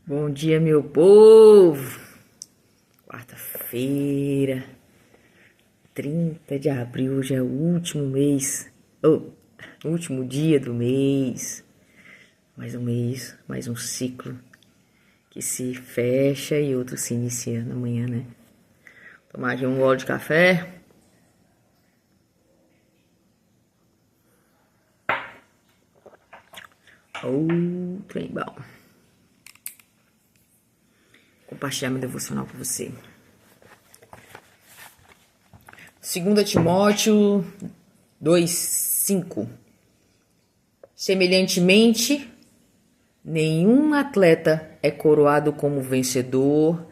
Bom dia, meu povo! Quarta-feira, 30 de abril, já é o último mês, último dia do mês. Mais um mês, mais um ciclo que se fecha e outro se inicia na manhã, né? Tomar aqui um gole de café. Trem bom. Compartilhar meu devocional com você. 2 Timóteo 2:5. Semelhantemente, nenhum atleta é coroado como vencedor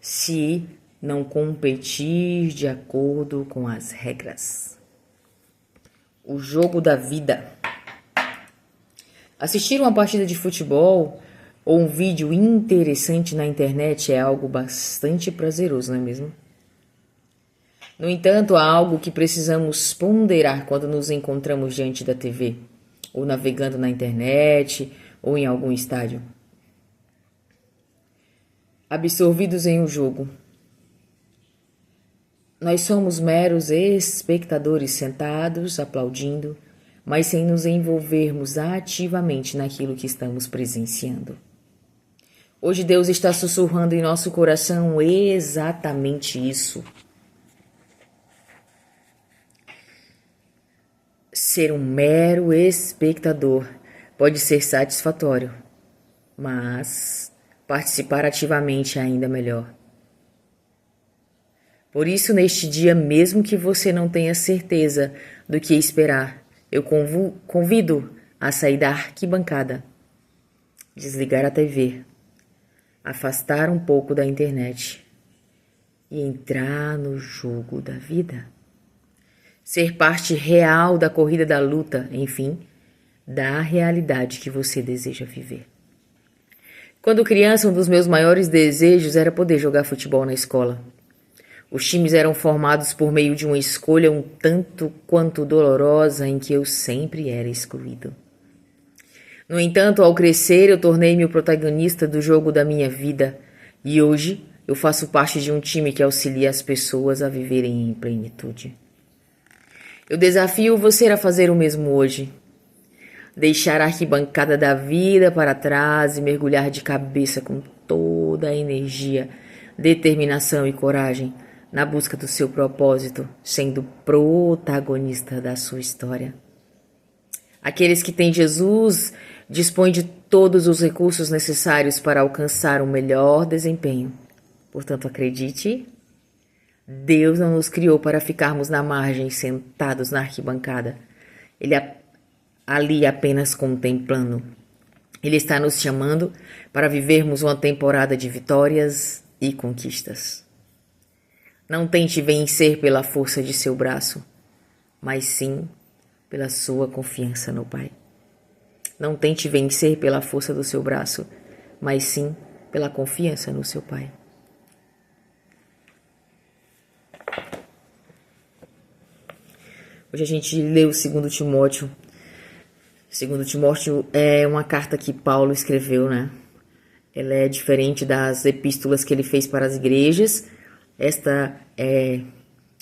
se não competir de acordo com as regras. O jogo da vida. Assistir uma partida de futebol ou um vídeo interessante na internet é algo bastante prazeroso, não é mesmo? No entanto, há algo que precisamos ponderar quando nos encontramos diante da TV, ou navegando na internet, ou em algum estádio. Absorvidos em um jogo. Nós somos meros espectadores sentados, aplaudindo, mas sem nos envolvermos ativamente naquilo que estamos presenciando. Hoje Deus está sussurrando em nosso coração exatamente isso. Ser um mero espectador pode ser satisfatório, mas participar ativamente é ainda melhor. Por isso, neste dia, mesmo que você não tenha certeza do que esperar, eu convido a sair da arquibancada, desligar a TV, afastar um pouco da internet e entrar no jogo da vida. Ser parte real da corrida da luta, enfim, da realidade que você deseja viver. Quando criança, um dos meus maiores desejos era poder jogar futebol na escola. Os times eram formados por meio de uma escolha um tanto quanto dolorosa em que eu sempre era excluído. No entanto, ao crescer, eu tornei-me o protagonista do jogo da minha vida e hoje eu faço parte de um time que auxilia as pessoas a viverem em plenitude. Eu desafio você a fazer o mesmo hoje. Deixar a arquibancada da vida para trás e mergulhar de cabeça com toda a energia, determinação e coragem na busca do seu propósito, sendo protagonista da sua história. Aqueles que têm Jesus dispõem de todos os recursos necessários para alcançar um melhor desempenho. Portanto, acredite, Deus não nos criou para ficarmos na margem, sentados na arquibancada. Ele ali apenas contemplando. Ele está nos chamando para vivermos uma temporada de vitórias e conquistas. Não tente vencer pela força de seu braço, mas sim pela sua confiança no Pai. Não tente vencer pela força do seu braço, mas sim pela confiança no seu Pai. Hoje a gente leu 2 Timóteo. 2 Timóteo é uma carta que Paulo escreveu, né? Ela é diferente das epístolas que ele fez para as igrejas. Esta é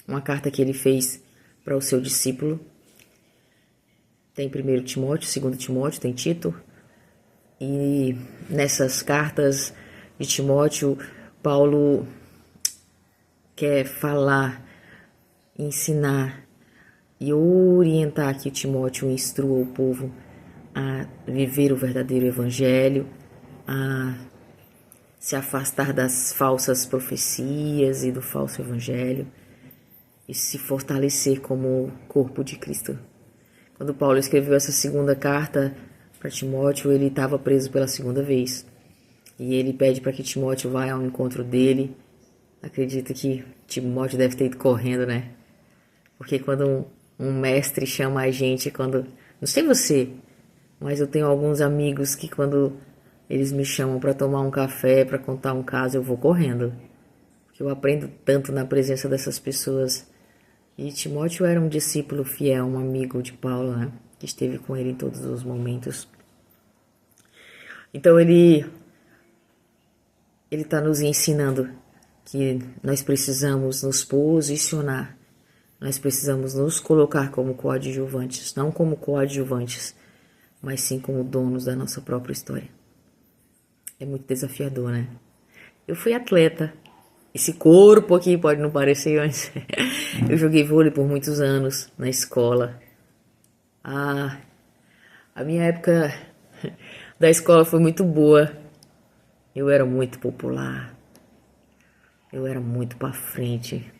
uma carta que ele fez para o seu discípulo. Tem 1 Timóteo, 2 Timóteo, tem Tito. E nessas cartas de Timóteo, Paulo quer falar, ensinar e orientar que Timóteo instrua o povo a viver o verdadeiro evangelho, a se afastar das falsas profecias e do falso evangelho e se fortalecer como corpo de Cristo. Quando Paulo escreveu essa segunda carta para Timóteo, ele estava preso pela segunda vez. E ele pede para que Timóteo vá ao encontro dele. Acredito que Timóteo deve ter ido correndo, né? Porque quando um mestre chama a gente, não sei você, mas eu tenho alguns amigos que quando eles me chamam para tomar um café, para contar um caso, eu vou correndo. Porque eu aprendo tanto na presença dessas pessoas. E Timóteo era um discípulo fiel, um amigo de Paulo, né? Que esteve com ele em todos os momentos. Então ele Ele está nos ensinando que nós precisamos nos posicionar, nós precisamos nos colocar como coadjuvantes, não como coadjuvantes, mas sim como donos da nossa própria história. É muito desafiador, né? Eu fui atleta. Esse corpo aqui pode não parecer, mas eu joguei vôlei por muitos anos na escola. A minha época da escola foi muito boa. Eu era muito popular. Eu era muito pra frente.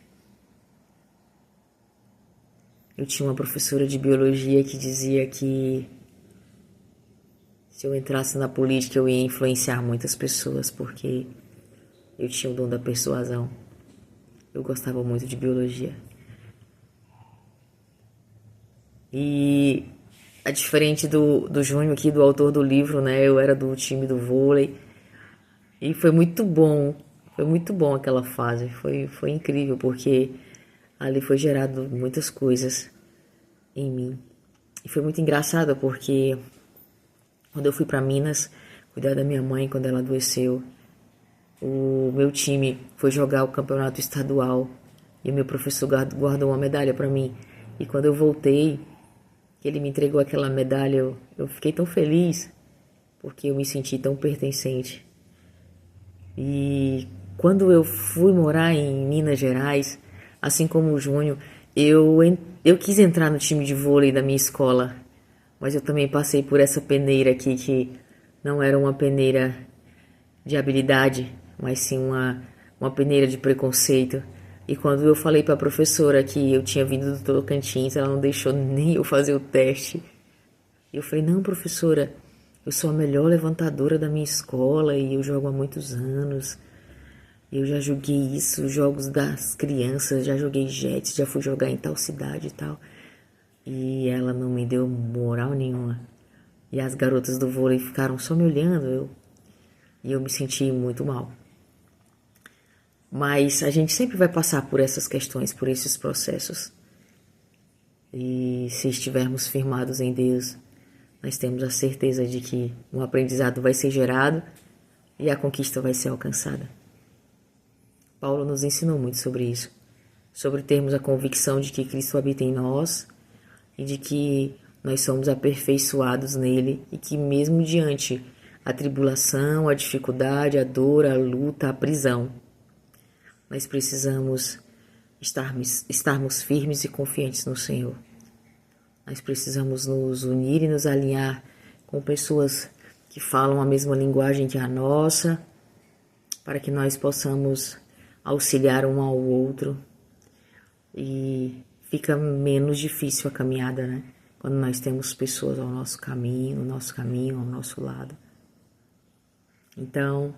Eu tinha uma professora de biologia que dizia que se eu entrasse na política eu ia influenciar muitas pessoas, porque eu tinha o dom da persuasão. Eu gostava muito de biologia. E é diferente do Júnior aqui, do autor do livro, né? Eu era do time do vôlei. E foi muito bom. Foi muito bom aquela fase. Foi incrível, porque ali foi gerado muitas coisas em mim. E foi muito engraçado, porque quando eu fui para Minas cuidar da minha mãe quando ela adoeceu, o meu time foi jogar o campeonato estadual e o meu professor guardou uma medalha para mim. E quando eu voltei, que ele me entregou aquela medalha, eu fiquei tão feliz, porque eu me senti tão pertencente. E quando eu fui morar em Minas Gerais, assim como o Júnior, eu quis entrar no time de vôlei da minha escola, mas eu também passei por essa peneira aqui, que não era uma peneira de habilidade, mas sim uma peneira de preconceito. E quando eu falei para a professora que eu tinha vindo do Tocantins, ela não deixou nem eu fazer o teste. E eu falei, não, professora, eu sou a melhor levantadora da minha escola e eu jogo há muitos anos. Eu já joguei isso, jogos das crianças, já joguei jets, já fui jogar em tal cidade e tal. E ela não me deu moral nenhuma. E as garotas do vôlei ficaram só me olhando, e eu me senti muito mal. Mas a gente sempre vai passar por essas questões, por esses processos. E se estivermos firmados em Deus, nós temos a certeza de que um aprendizado vai ser gerado e a conquista vai ser alcançada. Paulo nos ensinou muito sobre isso, sobre termos a convicção de que Cristo habita em nós e de que nós somos aperfeiçoados nele e que mesmo diante a tribulação, a dificuldade, a dor, a luta, a prisão, nós precisamos estarmos firmes e confiantes no Senhor. Nós precisamos nos unir e nos alinhar com pessoas que falam a mesma linguagem que a nossa, para que nós possamos auxiliar um ao outro. E fica menos difícil a caminhada, né? Quando nós temos pessoas ao nosso caminho, ao nosso lado. Então,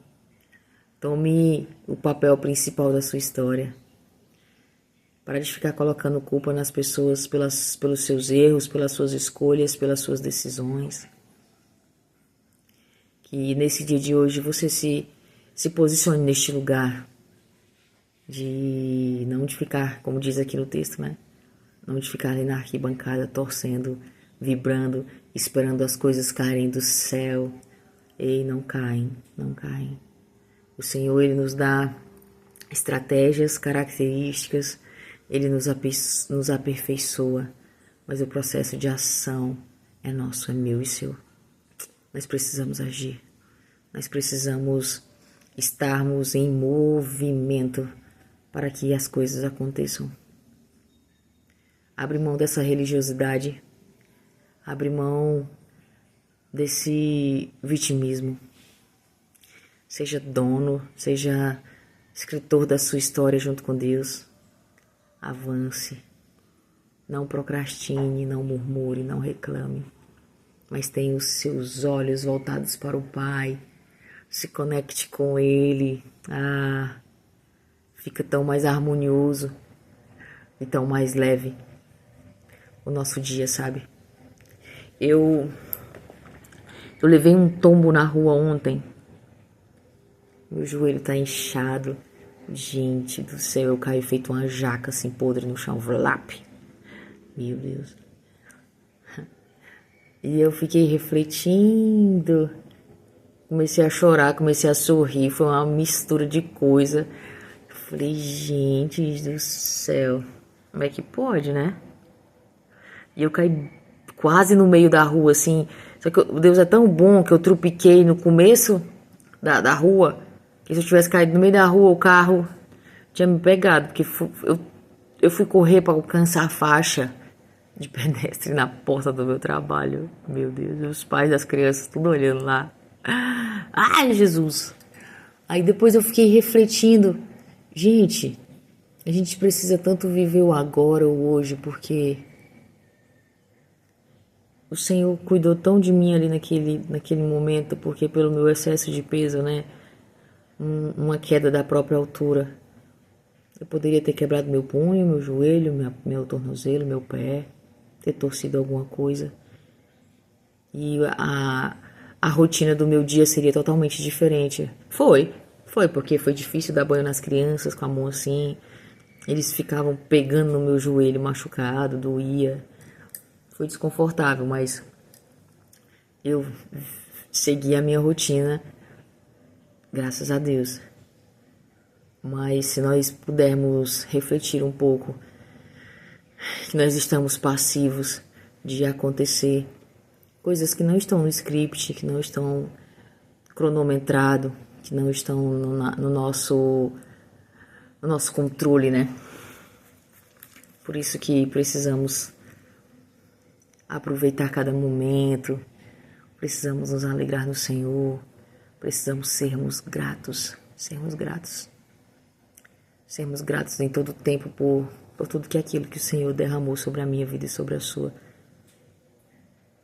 tome o papel principal da sua história. Para de ficar colocando culpa nas pessoas pelos seus erros, pelas suas escolhas, pelas suas decisões. Que nesse dia de hoje você se posicione neste lugar de não de ficar, como diz aqui no texto, né? Não de ficar ali na arquibancada torcendo, vibrando, esperando as coisas caírem do céu. Ei, não caem, não caem. O Senhor, Ele nos dá estratégias, características, Ele nos aperfeiçoa, mas o processo de ação é nosso, é meu e seu. Nós precisamos agir, nós precisamos estarmos em movimento para que as coisas aconteçam. Abre mão dessa religiosidade, abre mão desse vitimismo. Seja dono, seja escritor da sua história junto com Deus. Avance. Não procrastine, não murmure, não reclame. Mas tenha os seus olhos voltados para o Pai. Se conecte com Ele. Fica tão mais harmonioso e tão mais leve o nosso dia, sabe? Eu levei um tombo na rua ontem. Meu joelho tá inchado. Gente do céu, eu caí feito uma jaca assim podre no chão. Vlap. Meu Deus. E eu fiquei refletindo comecei a chorar, comecei a sorrir, foi uma mistura de coisa. Eu falei, gente do céu, como é que pode, né? E eu caí quase no meio da rua, assim. Só que Deus é tão bom que eu trupiquei no começo da rua, que se eu tivesse caído no meio da rua, o carro tinha me pegado, porque eu fui correr para alcançar a faixa de pedestre na porta do meu trabalho. Meu Deus, os pais das crianças tudo olhando lá. Ai, Jesus! Aí depois eu fiquei refletindo. Gente, a gente precisa tanto viver o agora, o hoje, porque o Senhor cuidou tão de mim ali naquele momento, porque pelo meu excesso de peso, né? Uma queda da própria altura. Eu poderia ter quebrado meu punho, meu joelho, meu tornozelo, meu pé, ter torcido alguma coisa. E a rotina do meu dia seria totalmente diferente. Foi porque foi difícil dar banho nas crianças com a mão assim. Eles ficavam pegando no meu joelho machucado, doía. Foi desconfortável, mas eu segui a minha rotina, graças a Deus. Mas se nós pudermos refletir um pouco, que nós estamos passivos de acontecer coisas que não estão no script, que não estão cronometrado, que não estão no nosso controle, né? Por isso que precisamos aproveitar cada momento, precisamos nos alegrar no Senhor, precisamos sermos gratos em todo o tempo por tudo que aquilo que o Senhor derramou sobre a minha vida e sobre a sua.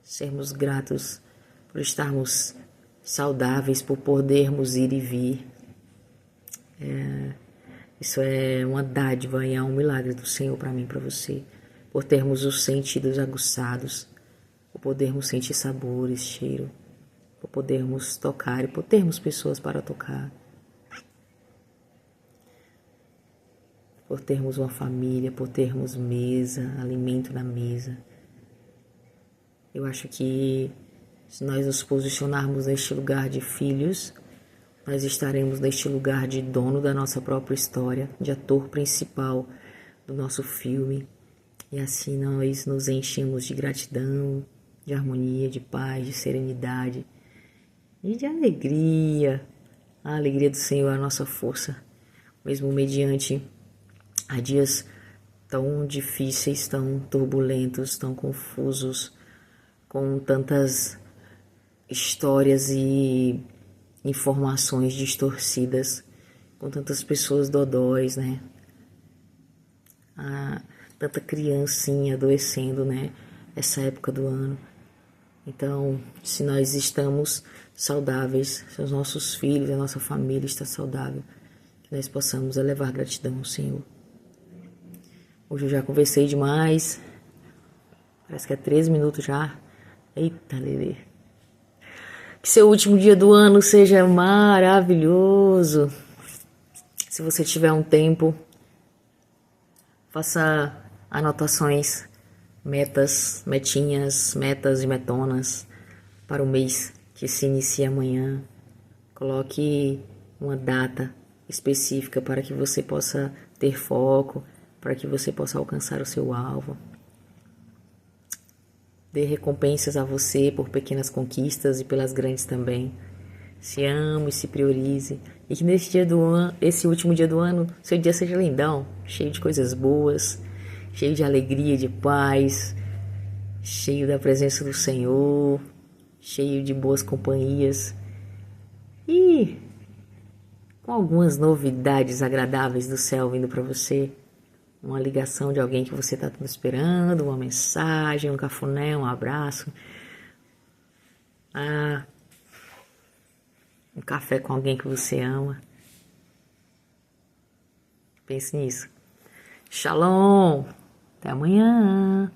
Sermos gratos por estarmos saudáveis, por podermos ir e vir. Isso é uma dádiva e é um milagre do Senhor para mim e para você. Por termos os sentidos aguçados, por podermos sentir sabores, cheiro, por podermos tocar e por termos pessoas para tocar. Por termos uma família, por termos mesa, alimento na mesa. Eu acho que se nós nos posicionarmos neste lugar de filhos, nós estaremos neste lugar de dono da nossa própria história, de ator principal do nosso filme. E assim nós nos enchemos de gratidão, de harmonia, de paz, de serenidade e de alegria. A alegria do Senhor é a nossa força, mesmo mediante a dias tão difíceis, tão turbulentos, tão confusos, com tantas histórias e informações distorcidas, com tantas pessoas dodóis, né? Tanta criancinha adoecendo, né? Essa época do ano. Então, se nós estamos saudáveis, se os nossos filhos, a nossa família está saudável, que nós possamos elevar gratidão ao Senhor. Hoje eu já conversei demais. Parece que é 13 minutos já. Eita, Lelê. Que seu último dia do ano seja maravilhoso. Se você tiver um tempo, faça anotações, metinhas, metas e metonas para o mês que se inicia amanhã. Coloque uma data específica para que você possa ter foco, para que você possa alcançar o seu alvo. Dê recompensas a você por pequenas conquistas e pelas grandes também. Se ame, se priorize. E que esse último dia do ano, seu dia seja lindão, cheio de coisas boas, cheio de alegria, de paz, cheio da presença do Senhor, cheio de boas companhias e com algumas novidades agradáveis do céu vindo para você. Uma ligação de alguém que você está esperando, uma mensagem, um cafuné, um abraço. Um café com alguém que você ama. Pense nisso. Shalom! Até amanhã!